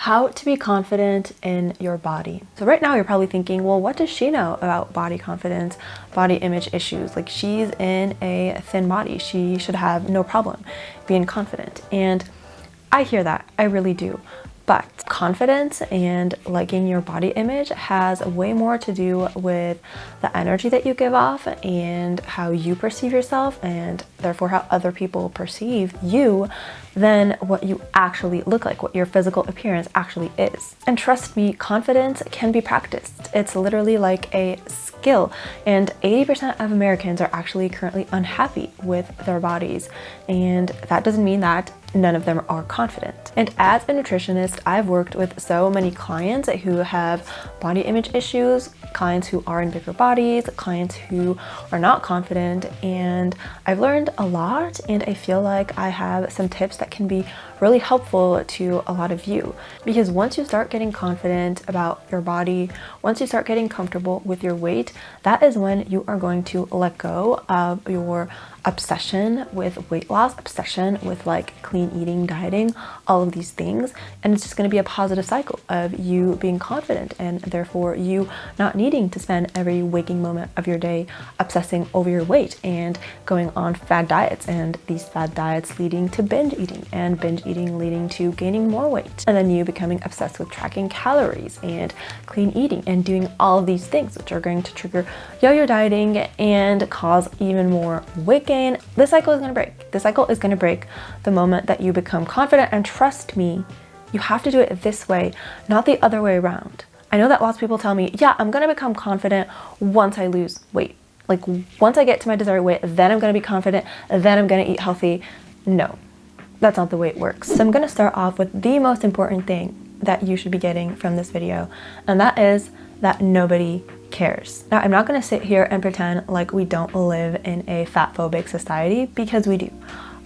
How to be confident in your body. So right now you're probably thinking, well, what does she know about body confidence, body image issues? Like, she's in a thin body. She should have no problem being confident. And I hear that, I really do. But confidence and liking your body image has way more to do with the energy that you give off and how you perceive yourself, and therefore how other people perceive you, than what you actually look like, what your physical appearance actually is. And trust me, confidence can be practiced. It's literally like a skill, and 80% of Americans are actually currently unhappy with their bodies, and that doesn't mean that none of them are confident. And as a nutritionist, I've worked with so many clients who have body image issues, clients who are in bigger bodies, clients who are not confident, and I've learned a lot, and I feel like I have some tips that can be really helpful to a lot of you. Because once you start getting confident about your body, once you start getting comfortable with your weight, that is when you are going to let go of your obsession with weight loss, obsession with like clean eating, dieting, all of these things. And it's just going to be a positive cycle of you being confident, and therefore you not needing to spend every waking moment of your day obsessing over your weight and going on fad diets, and these fad diets leading to binge eating, and binge eating leading to gaining more weight, and then you becoming obsessed with tracking calories and clean eating and doing all of these things, which are going to trigger yo-yo dieting and cause even more weight gain. This cycle is going to break. This cycle is going to break the moment that you become confident, and trust me, you have to do it this way, not the other way around. I know that lots of people tell me, yeah, I'm going to become confident once I lose weight. Like, once I get to my desired weight, then I'm going to be confident, then I'm going to eat healthy. No, that's not the way it works. So I'm going to start off with the most important thing that you should be getting from this video, and that is that nobody cares. Now, I'm not going to sit here and pretend like we don't live in a fat phobic society, because we do.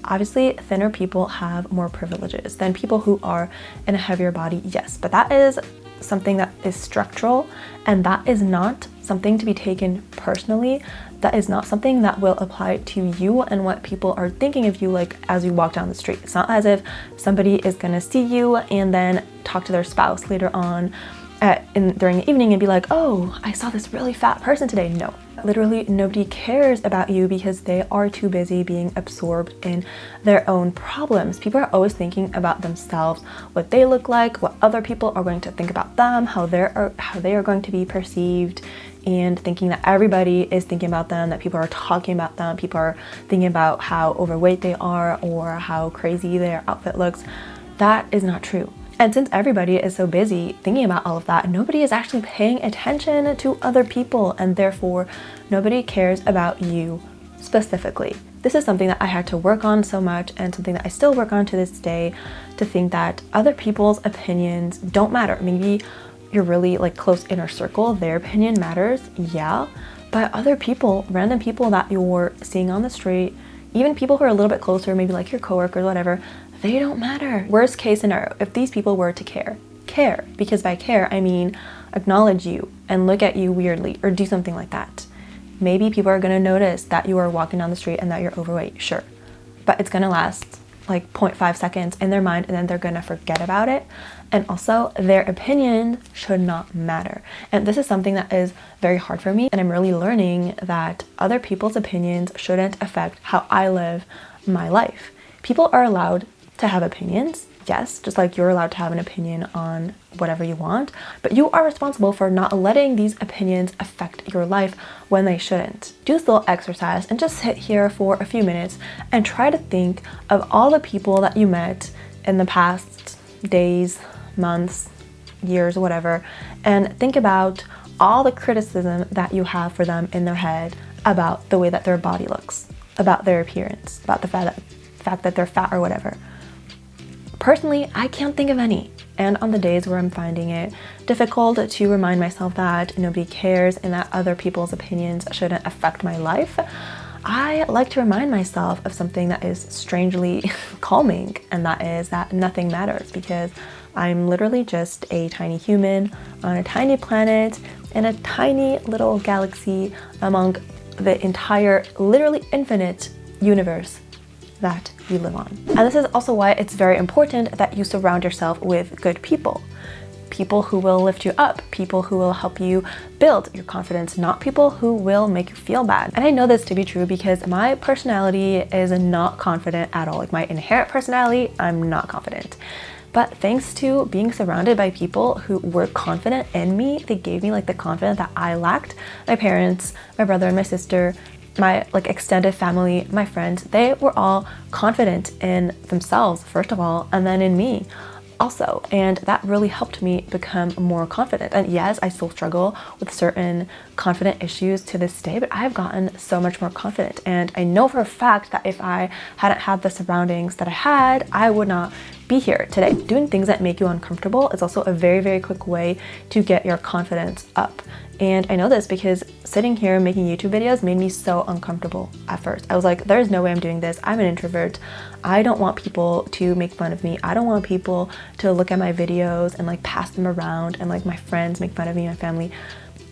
Obviously, thinner people have more privileges than people who are in a heavier body, yes, but that is something that is structural, and that is not something to be taken personally. That is not something that will apply to you and what people are thinking of you like as you walk down the street. It's not as if somebody is going to see you and then talk to their spouse later on during the evening and be like, oh, I saw this really fat person today. No, literally nobody cares about you because they are too busy being absorbed in their own problems. People are always thinking about themselves, what they look like, what other people are going to think about them, how they are going to be perceived, and thinking that everybody is thinking about them, that people are talking about them, people are thinking about how overweight they are or how crazy their outfit looks. That is not true. And since everybody is so busy thinking about all of that, nobody is actually paying attention to other people, and therefore nobody cares about you specifically. This is something that I had to work on so much, and something that I still work on to this day, to think that other people's opinions don't matter. Maybe you're really like close inner circle, their opinion matters, yeah, but other people, random people that you're seeing on the street, even people who are a little bit closer, maybe like your coworkers, whatever, they don't matter. Worst case scenario, if these people were to care, because by care, I mean acknowledge you and look at you weirdly or do something like that. Maybe people are gonna notice that you are walking down the street and that you're overweight, sure. But it's gonna last like 0.5 seconds in their mind, and then they're gonna forget about it. And also, their opinion should not matter. And this is something that is very hard for me, and I'm really learning that other people's opinions shouldn't affect how I live my life. People are allowed to have opinions, yes, just like you're allowed to have an opinion on whatever you want, but you are responsible for not letting these opinions affect your life when they shouldn't. Do this little exercise and just sit here for a few minutes and try to think of all the people that you met in the past days, months, years, whatever, and think about all the criticism that you have for them in their head about the way that their body looks, about their appearance, about the fact that they're fat or whatever. Personally, I can't think of any. And on the days where I'm finding it difficult to remind myself that nobody cares and that other people's opinions shouldn't affect my life, I like to remind myself of something that is strangely calming, and that is that nothing matters, because I'm literally just a tiny human on a tiny planet in a tiny little galaxy among the entire, literally infinite universe. that you live on. And this is also why it's very important that you surround yourself with good people. People who will lift you up, people who will help you build your confidence, not people who will make you feel bad. And I know this to be true because my personality is not confident at all. Like my inherent personality, I'm not confident. But thanks to being surrounded by people who were confident in me, they gave me like the confidence that I lacked. My parents, my brother and my sister, my like extended family, my friends, they were all confident in themselves, first of all, and then in me also. And that really helped me become more confident. And yes, I still struggle with certain confident issues to this day, but I've gotten so much more confident. And I know for a fact that if I hadn't had the surroundings that I had, I would not be here today. Doing things that make you uncomfortable is also a very, very quick way to get your confidence up. And I know this because sitting here making YouTube videos made me so uncomfortable at first. I was like, there's no way I'm doing this. I'm an introvert. I don't want people to make fun of me. I don't want people to look at my videos and like pass them around and like my friends make fun of me, my family.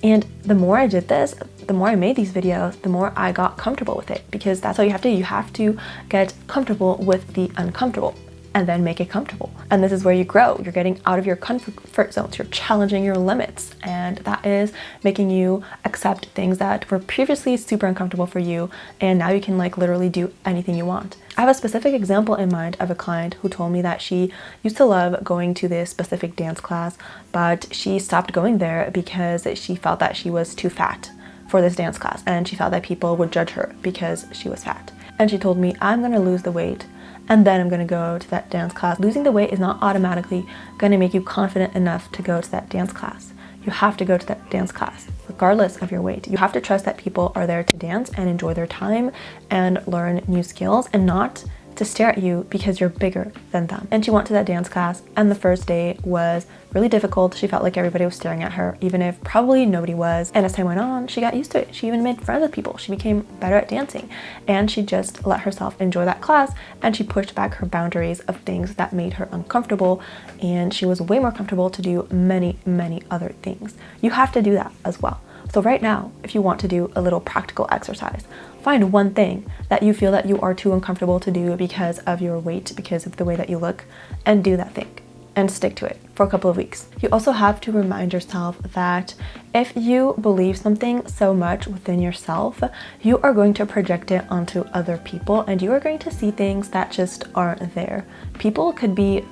And the more I did this, the more I made these videos, the more I got comfortable with it, because that's all you have to do. You have to get comfortable with the uncomfortable and then make it comfortable. And this is where you grow. You're getting out of your comfort zones. You're challenging your limits. And that is making you accept things that were previously super uncomfortable for you. And now you can like literally do anything you want. I have a specific example in mind of a client who told me that she used to love going to this specific dance class, but she stopped going there because she felt that she was too fat for this dance class. And she felt that people would judge her because she was fat. And she told me, I'm gonna lose the weight and then I'm gonna go to that dance class. Losing the weight is not automatically gonna make you confident enough to go to that dance class. You have to go to that dance class, regardless of your weight. You have to trust that people are there to dance and enjoy their time and learn new skills, and not to stare at you because you're bigger than them. And she went to that dance class, and the first day was really difficult. She felt like everybody was staring at her, even if probably nobody was. And as time went on, she got used to it. She even made friends with people. She became better at dancing, and she just let herself enjoy that class, and she pushed back her boundaries of things that made her uncomfortable, and she was way more comfortable to do many, many other things. You have to do that as well. So right now, if you want to do a little practical exercise, find one thing that you feel that you are too uncomfortable to do because of your weight, because of the way that you look, and do that thing and stick to it for a couple of weeks. You also have to remind yourself that if you believe something so much within yourself, you are going to project it onto other people, and you are going to see things that just aren't there. People could be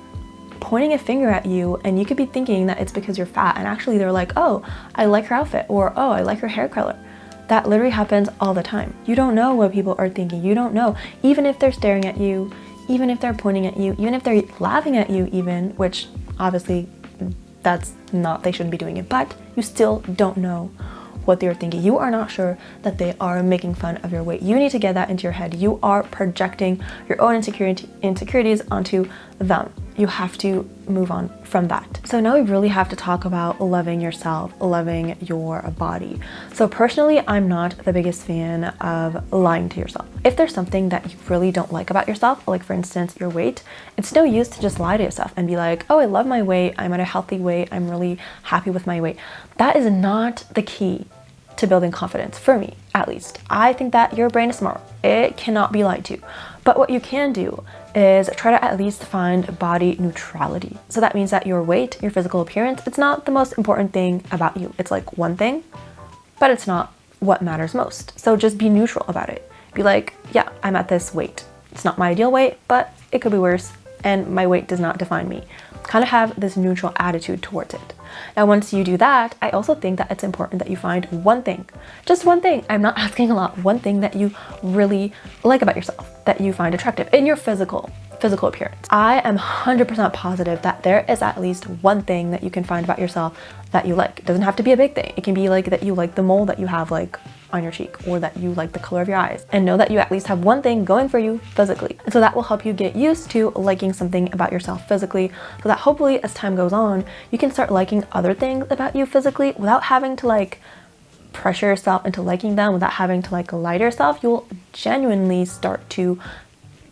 pointing a finger at you, and you could be thinking that it's because you're fat, and actually they're like, oh, I like her outfit, or oh, I like her hair color. That literally happens all the time. You don't know what people are thinking. You don't know. Even if they're staring at you, even if they're pointing at you, even if they're laughing at you even, which obviously that's not, they shouldn't be doing it, but you still don't know what they're thinking. You are not sure that they are making fun of your weight. You need to get that into your head. You are projecting your own insecurities onto them. You have to move on from that. So now we really have to talk about loving yourself, loving your body. So personally, I'm not the biggest fan of lying to yourself. If there's something that you really don't like about yourself, like for instance, your weight, it's no use to just lie to yourself and be like, oh, I love my weight, I'm at a healthy weight, I'm really happy with my weight. That is not the key to building confidence, for me at least. I think that your brain is smart. It cannot be lied to. But what you can do is try to at least find body neutrality. So that means that your weight, your physical appearance, it's not the most important thing about you. It's like one thing, but it's not what matters most. So just be neutral about it. Be like, yeah, I'm at this weight. It's not my ideal weight, but it could be worse, and my weight does not define me. Kind of have this neutral attitude towards it. Now, once you do that, I also think that it's important that you find one thing, just one thing. I'm not asking a lot. One thing that you really like about yourself, that you find attractive in your physical appearance. I am 100% positive that there is at least one thing that you can find about yourself that you like. It doesn't have to be a big thing. It can be like that you like the mole that you have like on your cheek, or that you like the color of your eyes, and know that you at least have one thing going for you physically. And so that will help you get used to liking something about yourself physically, so that hopefully as time goes on, you can start liking other things about you physically without having to like pressure yourself into liking them, without having to like lie to yourself. You'll genuinely start to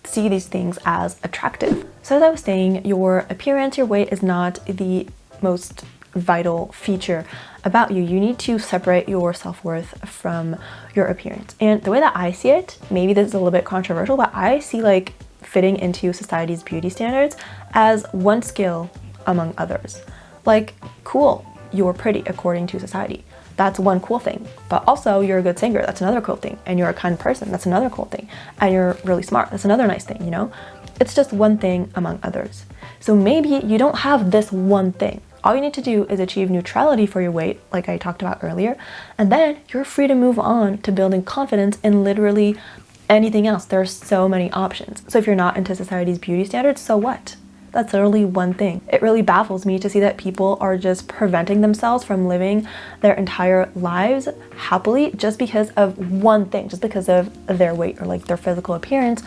see these things as attractive. So as I was saying, your appearance, your weight is not the most vital feature about you. You need to separate your self-worth from your appearance. And the way that I see it, maybe this is a little bit controversial, but I see like fitting into society's beauty standards as one skill among others. Like, cool, you're pretty according to society. That's one cool thing. But also you're a good singer. That's another cool thing. And you're a kind person. That's another cool thing. And you're really smart. That's another nice thing, you know? It's just one thing among others. So maybe you don't have this one thing. All you need to do is achieve neutrality for your weight, like I talked about earlier, and then you're free to move on to building confidence in literally anything else. There are so many options. So if you're not into society's beauty standards, so what? That's literally one thing. It really baffles me to see that people are just preventing themselves from living their entire lives happily just because of one thing, just because of their weight or like their physical appearance,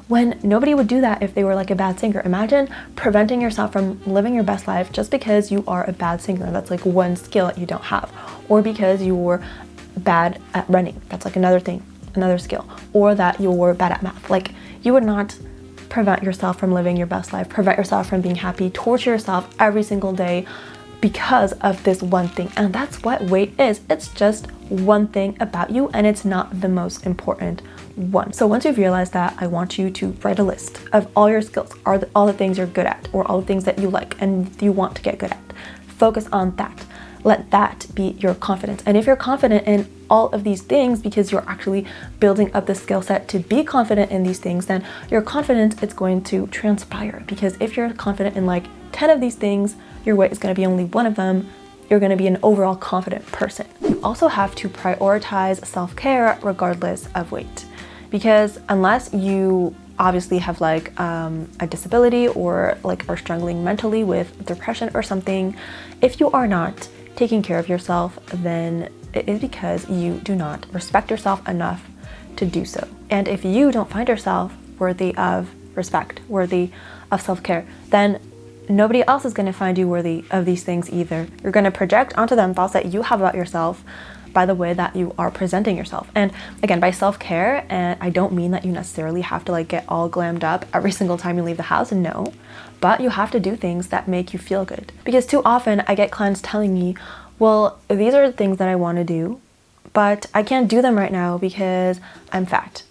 when nobody would do that if they were like a bad singer. Imagine preventing yourself from living your best life just because you are a bad singer. That's like one skill that you don't have. Or because you're bad at running. That's like another thing, another skill. Or that you're bad at math. Like, you would not prevent yourself from living your best life, prevent yourself from being happy, torture yourself every single day because of this one thing. And that's what weight is. It's just one thing about you, and it's not the most important one. So once you've realized that, I want you to write a list of all your skills, all the things you're good at, or all the things that you like and you want to get good at. Focus on that. Let that be your confidence. And if you're confident in all of these things because you're actually building up the skill set to be confident in these things, then your confidence is going to transpire. Because if you're confident in like 10 of these things, your weight is going to be only one of them. You're going to be an overall confident person. You also have to prioritize self-care regardless of weight. Because unless you obviously have like a disability or like are struggling mentally with depression or something, if you are not taking care of yourself, then it is because you do not respect yourself enough to do so. And if you don't find yourself worthy of respect, worthy of self-care, then nobody else is going to find you worthy of these things either. You're going to project onto them thoughts that you have about yourself by the way that you are presenting yourself. And again, by self-care, and I don't mean that you necessarily have to like get all glammed up every single time you leave the house, no, but you have to do things that make you feel good. Because too often I get clients telling me, well, these are the things that I want to do, but I can't do them right now because I'm fat,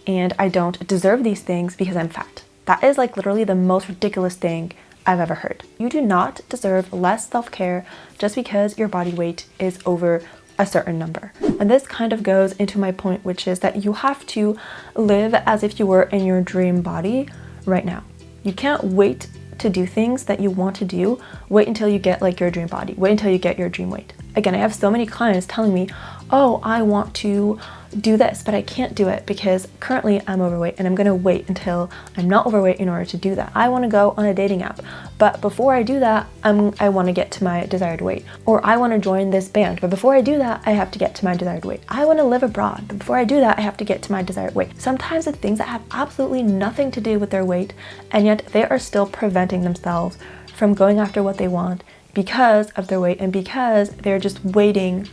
and I don't deserve these things because I'm fat. That is like literally the most ridiculous thing I've ever heard. You do not deserve less self-care just because your body weight is over a certain number. And this kind of goes into my point, which is that you have to live as if you were in your dream body right now. You can't wait to do things that you want to do. Wait until you get like your dream body. Wait until you get your dream weight. Again, I have so many clients telling me, oh, I want to do this, but I can't do it because currently I'm overweight, and I'm gonna wait until I'm not overweight in order to do that. I wanna go on a dating app, but before I do that, I wanna get to my desired weight. Or I wanna join this band, but before I do that, I have to get to my desired weight. I wanna live abroad, but before I do that, I have to get to my desired weight. Sometimes it's things that have absolutely nothing to do with their weight, and yet they are still preventing themselves from going after what they want because of their weight and because they're just waiting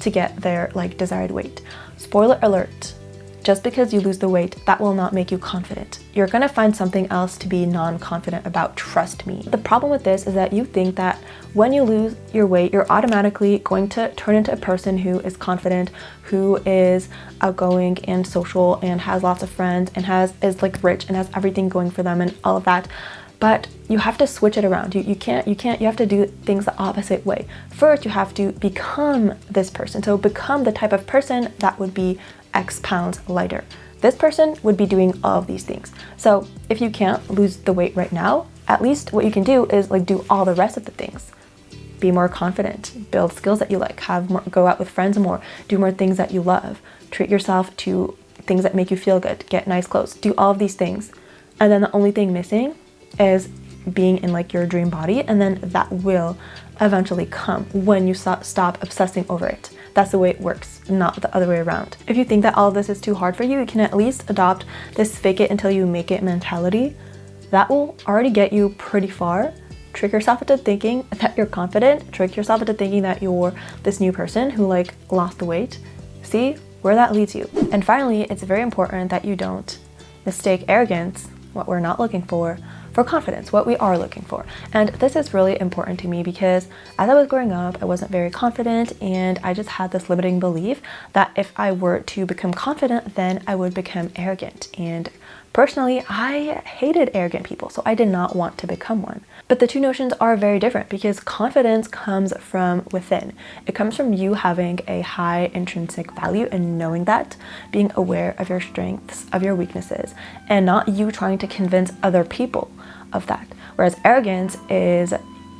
to get their like desired weight. Spoiler alert, just because you lose the weight, that will not make you confident. You're gonna find something else to be non-confident about, trust me. The problem with this is that you think that when you lose your weight, you're automatically going to turn into a person who is confident, who is outgoing and social and has lots of friends and is like rich and has everything going for them and all of that. But you have to switch it around. You have to do things the opposite way. First, you have to become this person. So become the type of person that would be X pounds lighter. This person would be doing all of these things. So if you can't lose the weight right now, at least what you can do is like do all the rest of the things. Be more confident, build skills that you like, go out with friends more, do more things that you love, treat yourself to things that make you feel good, get nice clothes, do all of these things. And then the only thing missing is being in like your dream body, and then that will eventually come when you stop obsessing over it. That's the way it works, not the other way around. If you think that all of this is too hard for you, you can at least adopt this fake it until you make it mentality. That will already get you pretty far. Trick yourself into thinking that you're confident, trick yourself into thinking that you're this new person who like lost the weight. See where that leads you. And finally, it's very important that you don't mistake arrogance, what we're not looking for for confidence, what we are looking for. And this is really important to me because as I was growing up, I wasn't very confident, and I just had this limiting belief that if I were to become confident, then I would become arrogant. And personally, I hated arrogant people, so I did not want to become one. But the two notions are very different because confidence comes from within. It comes from you having a high intrinsic value and knowing that, being aware of your strengths, of your weaknesses, and not you trying to convince other people of that. Whereas arrogance is,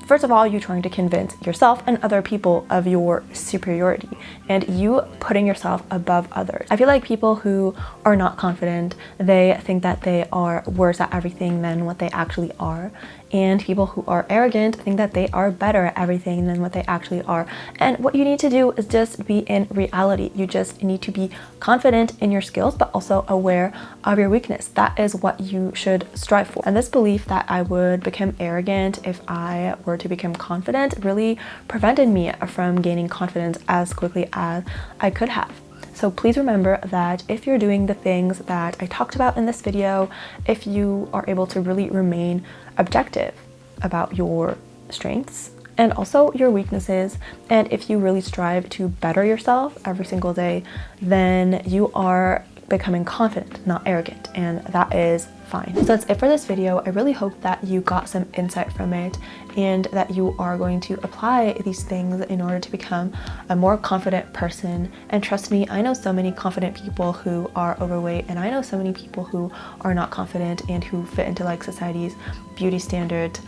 first of all, you trying to convince yourself and other people of your superiority and you putting yourself above others. I feel like people who are not confident, they think that they are worse at everything than what they actually are. And people who are arrogant think that they are better at everything than what they actually are. And what you need to do is just be in reality. You just need to be confident in your skills, but also aware of your weakness. That is what you should strive for. And this belief that I would become arrogant if I were to become confident really prevented me from gaining confidence as quickly as I could have. So please remember that if you're doing the things that I talked about in this video, if you are able to really remain objective about your strengths and also your weaknesses, and if you really strive to better yourself every single day, then you are becoming confident, not arrogant, and that is fine. So that's it for this video. I really hope that you got some insight from it and that you are going to apply these things in order to become a more confident person. And trust me, I know so many confident people who are overweight, and I know so many people who are not confident and who fit into like society's beauty standards.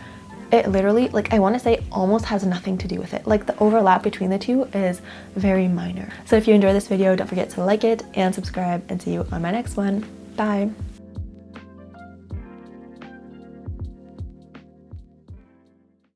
It literally, like, I want to say almost has nothing to do with it. Like, the overlap between the two is very minor. So if you enjoyed this video, don't forget to like it and subscribe, and see you on my next one. Bye.